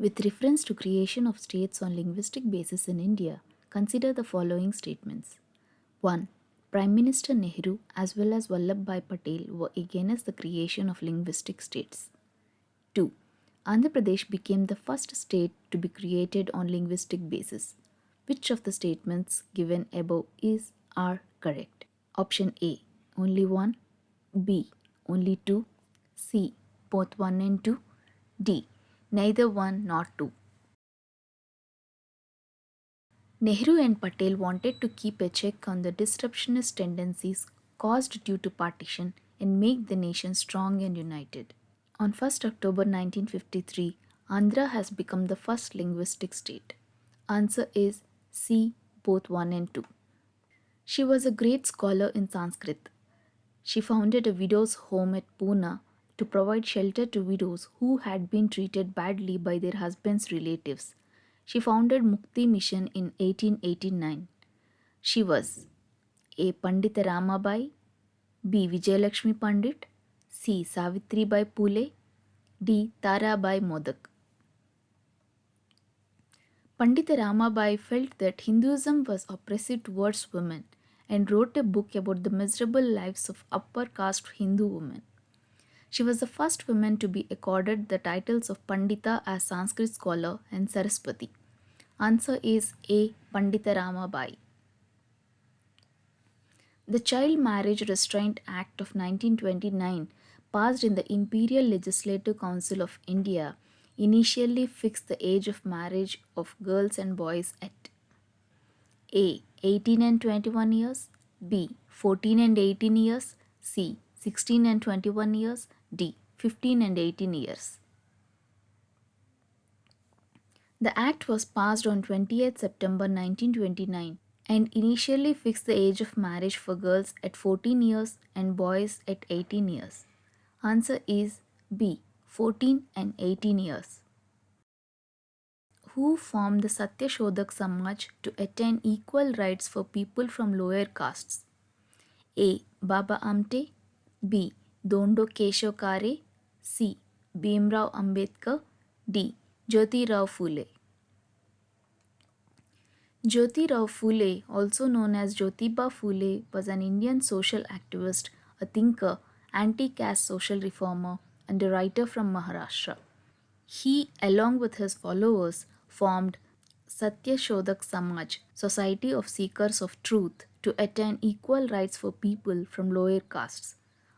With reference to creation of states on linguistic basis in India, consider the following statements. 1. Prime Minister Nehru as well as Vallabhbhai Patel were against the creation of linguistic states. 2. Andhra Pradesh became the first state to be created on linguistic basis. Which of the statements given above is are correct? Option A. Only one. B. Only two. C. Both one and two. D. Neither one nor two. Nehru and Patel wanted to keep a check on the disruptionist tendencies caused due to partition and make the nation strong and united. On 1st October 1953, Andhra has become the first linguistic state. Answer is C, both 1 and 2. She was a great scholar in Sanskrit. She founded a widow's home at Pune to provide shelter to widows who had been treated badly by their husbands' relatives. She founded Mukti Mission in 1889. She was A. Pandita Ramabai, B. Vijayalakshmi Pandit, C. Savitribai Phule, D. Tarabai Modak. Pandita Ramabai felt that Hinduism was oppressive towards women and wrote a book about the miserable lives of upper caste Hindu women. She was the first woman to be accorded the titles of Pandita as Sanskrit scholar and Saraswati. Answer is A. Pandita Ramabai. The Child Marriage Restraint Act of 1929, passed in the Imperial Legislative Council of India, initially fixed the age of marriage of girls and boys at A. 18 and 21 years, B. 14 and 18 years, C. 16 and 21 years, D. 15 and 18 years. The Act was passed on 28 September 1929 and initially fixed the age of marriage for girls at 14 years and boys at 18 years. Answer is B. 14 and 18 years. Who formed the Satyashodak Samaj to attain equal rights for people from lower castes? A. Baba Amte, B. Dondo Keshav Kare, C. Bhimrao Ambedkar, D. Jyotirao Phule. Jyotirao Phule, also known as Jyotiba Phule, was an Indian social activist, a thinker, anti-caste social reformer, and a writer from Maharashtra. He, along with his followers, formed Satyashodak Samaj, Society of Seekers of Truth, to attain equal rights for people from lower castes.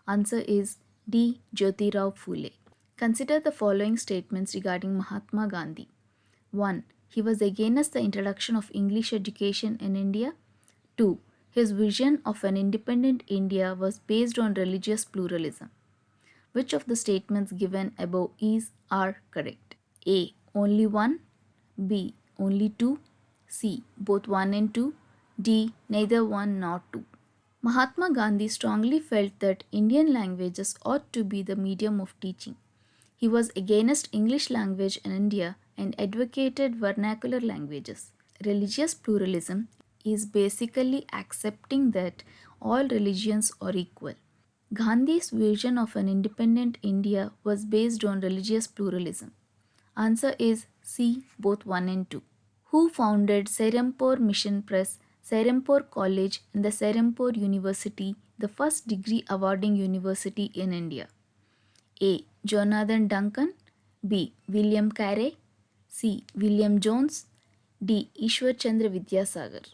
Answer is D. Jyotirao Phule. Consider the following statements regarding Mahatma Gandhi. 1. He was against the introduction of English education in India. 2. His vision of an independent India was based on religious pluralism. Which of the statements given above are correct? A. Only one. B. Only two. C. Both one and two. D. Neither one nor two. Mahatma Gandhi strongly felt that Indian languages ought to be the medium of teaching. He was against English language in India and advocated vernacular languages. Religious pluralism is basically accepting that all religions are equal. Gandhi's vision of an independent India was based on religious pluralism. Answer is C, both 1 and 2. Who founded Serampore Mission Press, Serampore College, and the Serampore University, the first degree awarding university in India? A. Jonathan Duncan, B. William Carey, C. William Jones, D. Ishwar Chandra Vidyasagar.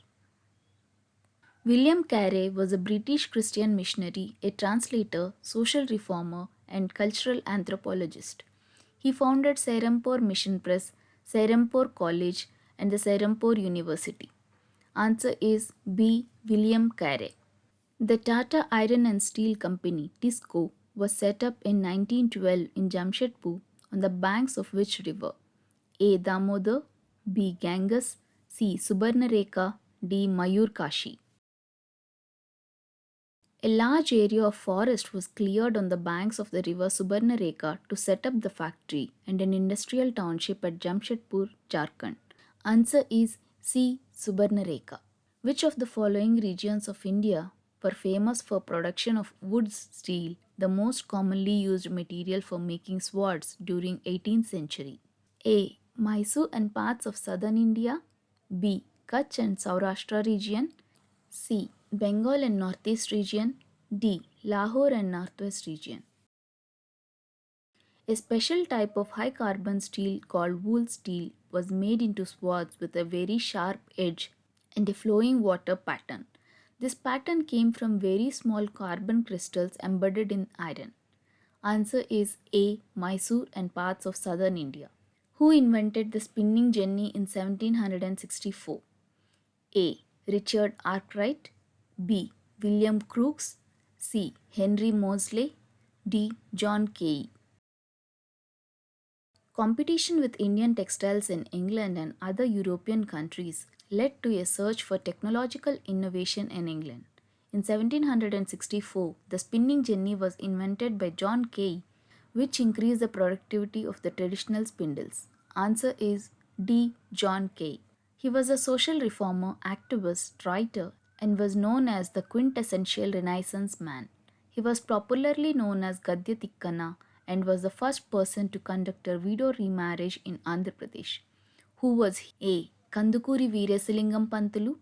William Carey was a British Christian missionary, a translator, social reformer, and cultural anthropologist. He founded Serampore Mission Press, Serampore College, and the Serampore University. Answer is B. William Carey. The Tata Iron and Steel Company, TISCO, was set up in 1912 in Jamshedpur on the banks of which river? A. Damodar, B. Ganges, C. Subarnarekha, D. Mayur Kashi. A large area of forest was cleared on the banks of the river Subarnarekha to set up the factory and an industrial township at Jamshedpur, Jharkhand. Answer is C. Subarnarekha. Which of the following regions of India were famous for production of wood steel, the most commonly used material for making swords during 18th century? A. Mysore and parts of southern India. B. Kutch and Saurashtra region. C. Bengal and northeast region. D. Lahore and northwest region. A special type of high carbon steel called wool steel was made into swords with a very sharp edge and a flowing water pattern. This pattern came from very small carbon crystals embedded in iron. Answer is A. Mysore and parts of southern India. Who invented the spinning jenny in 1764? A. Richard Arkwright. B. William Crookes. C. Henry Moseley. D. John Key. Competition with Indian textiles in England and other European countries led to a search for technological innovation in England. In 1764, the spinning jenny was invented by John Key, which increased the productivity of the traditional spindles. Answer is D. John Key. He was a social reformer, activist, writer, and was known as the quintessential Renaissance man. He was popularly known as Gadya Tikkana and was the first person to conduct a widow remarriage in Andhra Pradesh. Who was he? A. Kandukuri Veerasilingam Pantulu.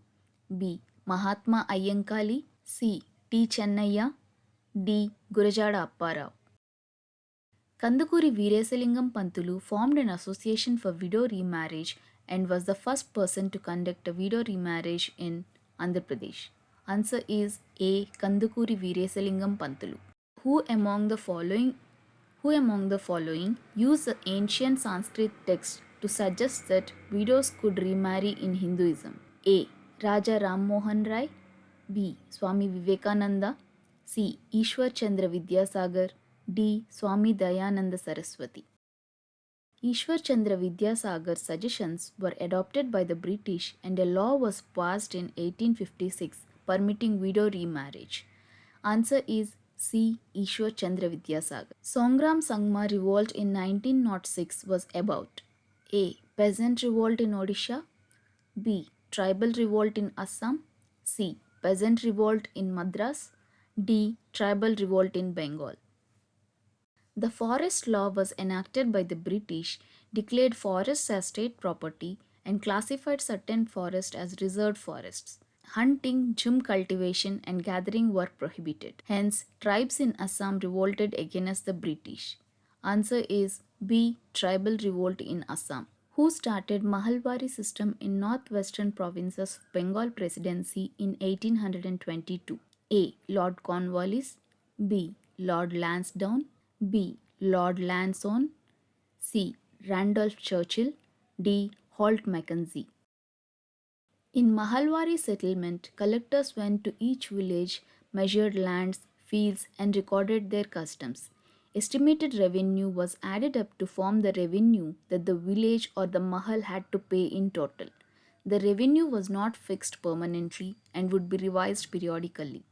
B. Mahatma Ayyankali. C. T. Chennaya. D. Gurajada Apparao. Kandukuri Veerasilingam Pantulu formed an association for widow remarriage and was the first person to conduct a widow remarriage in Andhra Pradesh. Answer is A. Kandukuri Veerasilingam Pantulu. Who among the following who among the following used the ancient Sanskrit text to suggest that widows could remarry in Hinduism? A. Raja Ram Mohan Rai. B. Swami Vivekananda. C. Ishwar Chandra Vidyasagar. D. Swami Dayananda Saraswati. Ishwar Chandra Vidyasagar's suggestions were adopted by the British and a law was passed in 1856 permitting widow remarriage. Answer is C. Ishwar Chandra Vidyasagar. Songram Sangma revolt in 1906 was about A. Peasant revolt in Odisha. B. Tribal revolt in Assam. C. Peasant revolt in Madras. D. Tribal revolt in Bengal. The forest law was enacted by the British, declared forests as state property, and classified certain forests as reserved forests. Hunting, jhum cultivation, and gathering were prohibited. Hence, tribes in Assam revolted against the British. Answer is B. Tribal revolt in Assam. Who started Mahalwari system in northwestern provinces of Bengal Presidency in 1822? A. Lord Cornwallis. B. Lord Lansdowne. B. Lord Lansdowne. C. Randolph Churchill. D. Holt Mackenzie. In Mahalwari settlement, collectors went to each village, measured lands, fields, and recorded their customs. Estimated revenue was added up to form the revenue that the village or the mahal had to pay in total. The revenue was not fixed permanently and would be revised periodically.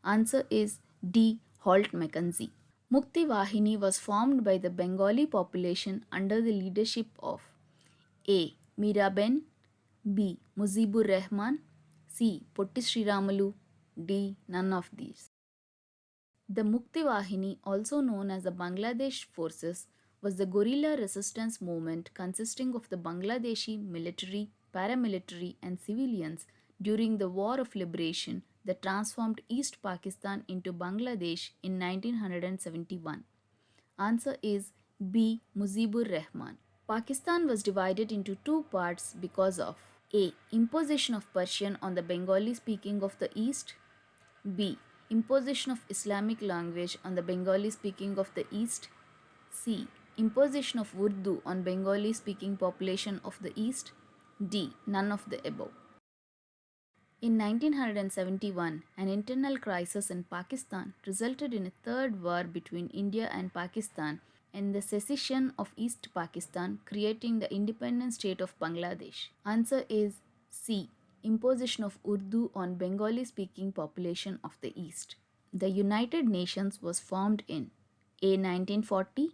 Answer is D. Holt Mackenzie. Mukti Vahini was formed by the Bengali population under the leadership of A. Miraben, B. Muzibur Rahman, C. Potti Sriramalu, D. None of these. The Mukti Vahini, also known as the Bangladesh Forces, was the guerrilla resistance movement consisting of the Bangladeshi military, paramilitary, and civilians during the War of Liberation that transformed East Pakistan into Bangladesh in 1971. Answer is B. Muzibur Rahman. Pakistan was divided into two parts because of A. Imposition of Persian on the Bengali speaking of the East. B. Imposition of Islamic language on the Bengali speaking of the East. C. Imposition of Urdu on Bengali speaking population of the East. D. None of the above. In 1971, an internal crisis in Pakistan resulted in a third war between India and Pakistan and the secession of East Pakistan, creating the independent state of Bangladesh. Answer is C. Imposition of Urdu on Bengali speaking population of the East. The United Nations was formed in A. 1940,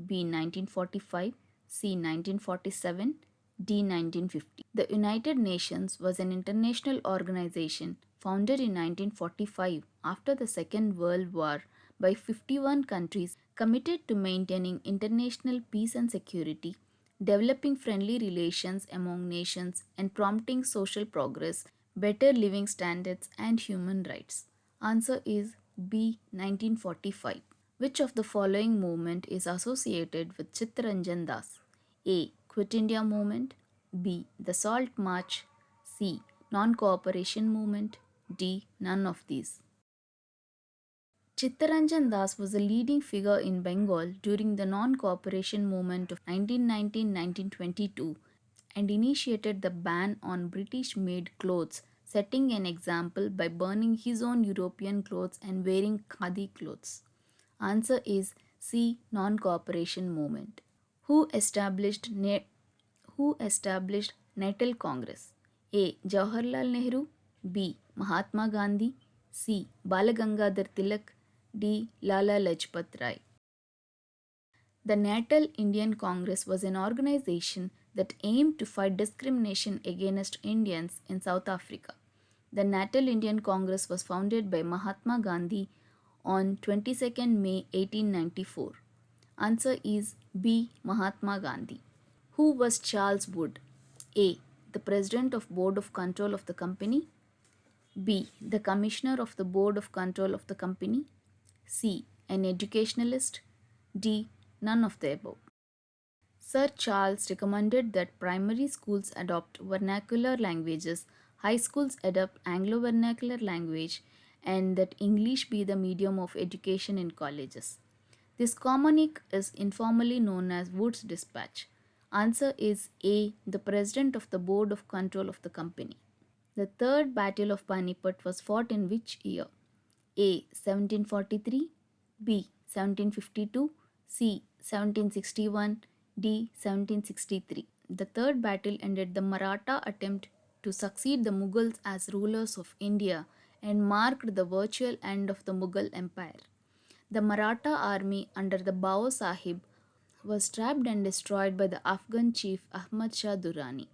B. 1945, C. 1947, D. 1950. The United Nations was an international organization founded in 1945 after the Second World War by 51 countries committed to maintaining international peace and security, developing friendly relations among nations and prompting social progress, better living standards, and human rights. Answer is B. 1945. Which of the following movement is associated with Chittaranjan Das? A. Quit India movement. B. The Salt March. C. Non cooperation movement. D. None of these. Chittaranjan Das was a leading figure in Bengal during the non cooperation movement of 1919 1922 and initiated the ban on British made clothes, setting an example by burning his own European clothes and wearing khadi clothes. Answer is C. Non cooperation movement. Who established who established Natal Congress? A. Jawaharlal Nehru. B. Mahatma Gandhi. C. Balagangadhar Tilak. D. Lala Lajpat Rai. The Natal Indian Congress was an organization that aimed to fight discrimination against Indians in South Africa. The Natal Indian Congress was founded by Mahatma Gandhi on 22nd May 1894. Answer is B. Mahatma Gandhi. Who was Charles Wood? A. The President of Board of Control of the company. B. The Commissioner of the Board of Control of the company. C. An educationalist. D. None of the above. Sir Charles recommended that primary schools adopt vernacular languages, high schools adopt Anglo vernacular language, and that English be the medium of education in colleges. This comunique is informally known as Wood's Dispatch. Answer is A. The President of the Board of Control of the company. The Third Battle of Panipat was fought in which year? A. 1743, B. 1752, C. 1761, D. 1763. The third battle ended the Maratha attempt to succeed the Mughals as rulers of India and marked the virtual end of the Mughal Empire. The Maratha army under the Bao Sahib was trapped and destroyed by the Afghan chief Ahmad Shah Durrani.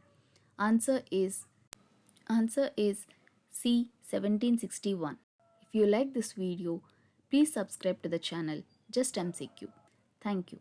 Answer is Answer is C. 1761. If you like this video, please subscribe to the channel Just MCQ. Thank you.